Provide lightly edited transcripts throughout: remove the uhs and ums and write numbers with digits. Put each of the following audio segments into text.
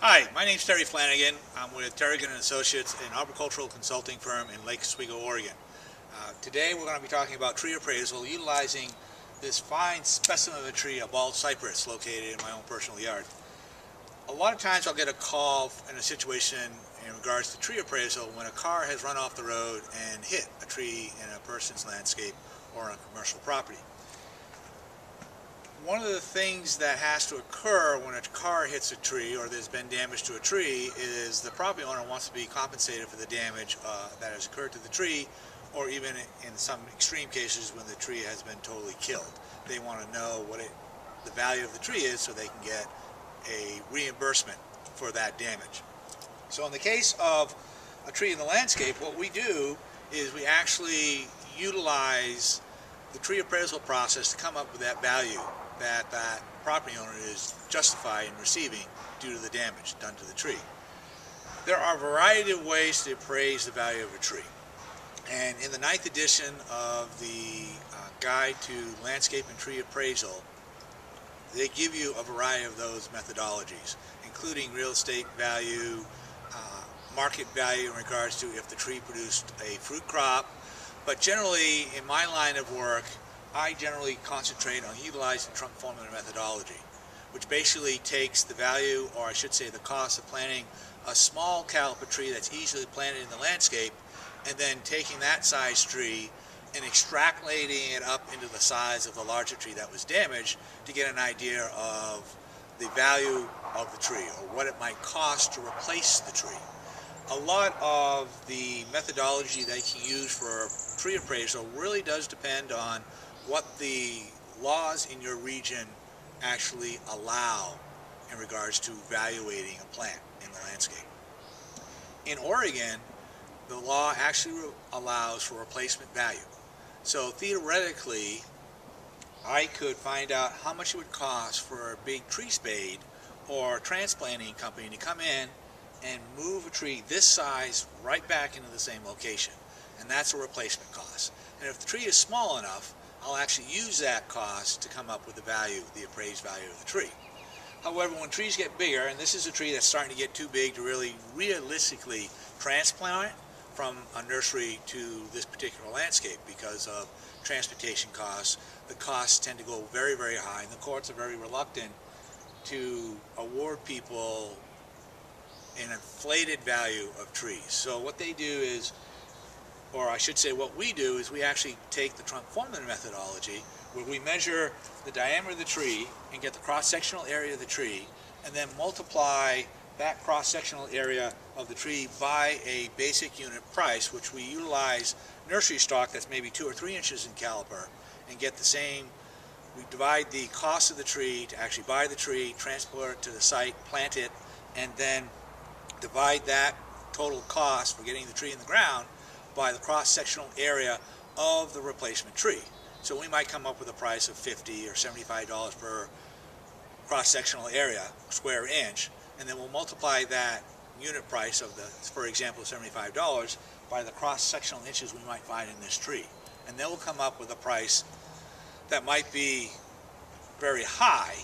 Hi, my name's Terry Flanagan. I'm with Terrigan & Associates, an arboricultural consulting firm in Lake Oswego, Oregon. Today we're going to be talking about tree appraisal utilizing this fine specimen of a tree, a bald cypress, located in my own personal yard. A lot of times I'll get a call in a situation in regards to tree appraisal when a car has run off the road and hit a tree in a person's landscape or on a commercial property. One of the things that has to occur when a car hits a tree or there's been damage to a tree is the property owner wants to be compensated for the damage that has occurred to the tree, or even in some extreme cases when the tree has been totally killed. They want to know what the value of the tree is so they can get a reimbursement for that damage. So in the case of a tree in the landscape, what we do is we actually utilize the tree appraisal process to come up with that value that property owner is justified in receiving due to the damage done to the tree. There are a variety of ways to appraise the value of a tree. And in the 9th edition of the Guide to Landscape and Tree Appraisal, they give you a variety of those methodologies, including real estate value, market value in regards to if the tree produced a fruit crop. But generally, in my line of work, I generally concentrate on utilizing trunk formula methodology, which basically takes the value, or I should say the cost of planting a small caliper tree that's easily planted in the landscape, and then taking that size tree and extrapolating it up into the size of the larger tree that was damaged to get an idea of the value of the tree, or what it might cost to replace the tree. A lot of the methodology that you can use for tree appraisal really does depend on what the laws in your region actually allow in regards to evaluating a plant in the landscape. In Oregon, the law actually allows for replacement value. So theoretically, I could find out how much it would cost for a big tree spade or transplanting company to come in and move a tree this size right back into the same location. And that's a replacement cost. And if the tree is small enough, I'll actually use that cost to come up with the value, the appraised value of the tree. However, when trees get bigger, and this is a tree that's starting to get too big to really realistically transplant it from a nursery to this particular landscape because of transportation costs, the costs tend to go very, very high, and the courts are very reluctant to award people an inflated value of trees. So what they do is, or I should say what we do, is we actually take the trunk formula methodology where we measure the diameter of the tree and get the cross-sectional area of the tree, and then multiply that cross-sectional area of the tree by a basic unit price, which we utilize nursery stock that's maybe 2 or 3 inches in caliper, and get the same. We divide the cost of the tree to actually buy the tree, transport it to the site, plant it, and then divide that total cost for getting the tree in the ground by the cross-sectional area of the replacement tree. So we might come up with a price of $50 or $75 per cross-sectional area, square inch, and then we'll multiply that unit price of the, for example, $75 by the cross-sectional inches we might find in this tree. And then we'll come up with a price that might be very high.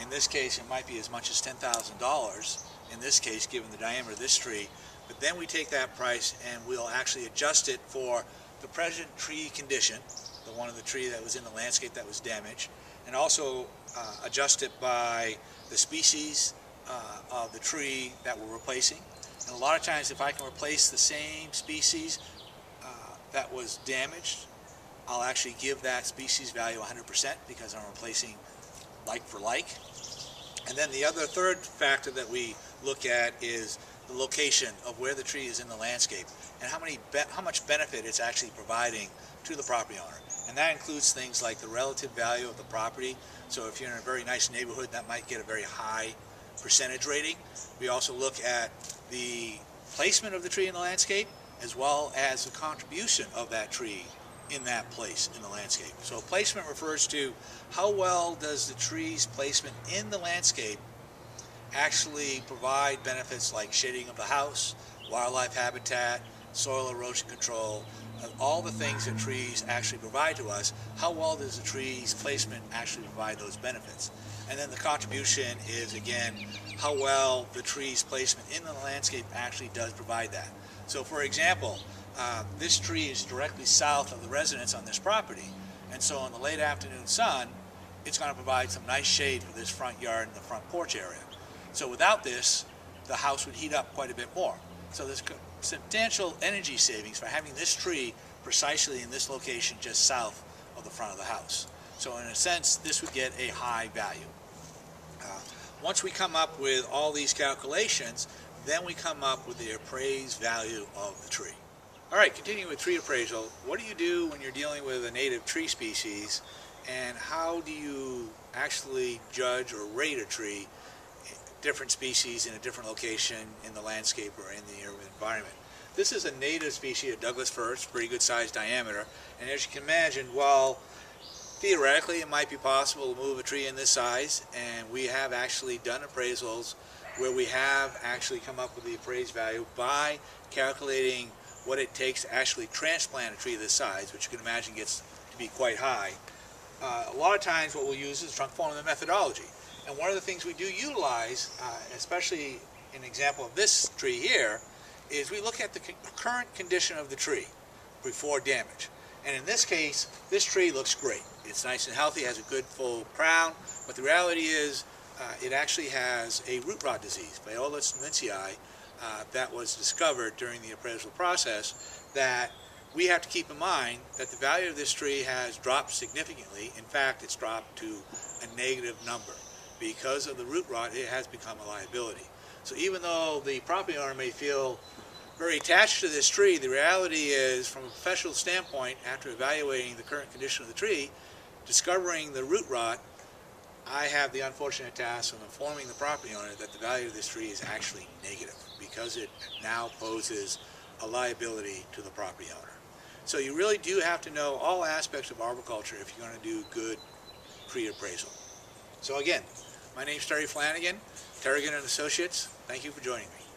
In this case, it might be as much as $10,000 in this case, given the diameter of this tree. But then we take that price and we'll actually adjust it for the present tree condition, the one of the tree that was in the landscape that was damaged, and also adjust it by the species of the tree that we're replacing. And a lot of times, if I can replace the same species that was damaged, I'll actually give that species value 100% because I'm replacing like for like. And then the other third factor that we look at is the location of where the tree is in the landscape and how much benefit it's actually providing to the property owner. And that includes things like the relative value of the property. So if you're in a very nice neighborhood, that might get a very high percentage rating. We also look at the placement of the tree in the landscape as well as the contribution of that tree in that place in the landscape. So placement refers to how well does the tree's placement in the landscape actually provide benefits like shading of the house, wildlife habitat, soil erosion control, all the things that trees actually provide to us. How well does the tree's placement actually provide those benefits? And then the contribution is, again, how well the tree's placement in the landscape actually does provide that. So for example, this tree is directly south of the residence on this property, and so in the late afternoon sun, it's going to provide some nice shade for this front yard and the front porch area. So without this, the house would heat up quite a bit more. So there's substantial energy savings for having this tree precisely in this location just south of the front of the house. So in a sense, this would get a high value. Once we come up with all these calculations, then we come up with the appraised value of the tree. All right, continuing with tree appraisal, what do you do when you're dealing with a native tree species, and how do you actually judge or rate a tree, different species in a different location in the landscape or in the urban environment? This is a native species, a Douglas fir. It's pretty good size diameter, and as you can imagine, while theoretically it might be possible to move a tree in this size, and we have actually done appraisals where we have actually come up with the appraised value by calculating what it takes to actually transplant a tree this size, which you can imagine gets to be quite high. A lot of times what we'll use is trunk formula methodology. And one of the things we do utilize, especially an example of this tree here, is we look at the current condition of the tree before damage. And in this case, this tree looks great. It's nice and healthy, has a good full crown, but the reality is it actually has a root rot disease, Viola smithsii, that was discovered during the appraisal process, that we have to keep in mind that the value of this tree has dropped significantly. In fact, it's dropped to a negative number. Because of the root rot, it has become a liability. So even though the property owner may feel very attached to this tree, the reality is, from a professional standpoint, after evaluating the current condition of the tree, discovering the root rot, I have the unfortunate task of informing the property owner that the value of this tree is actually negative because it now poses a liability to the property owner. So you really do have to know all aspects of arboriculture if you're going to do good tree appraisal. So again, my name's Terry Flanagan, Terrigan & Associates. Thank you for joining me.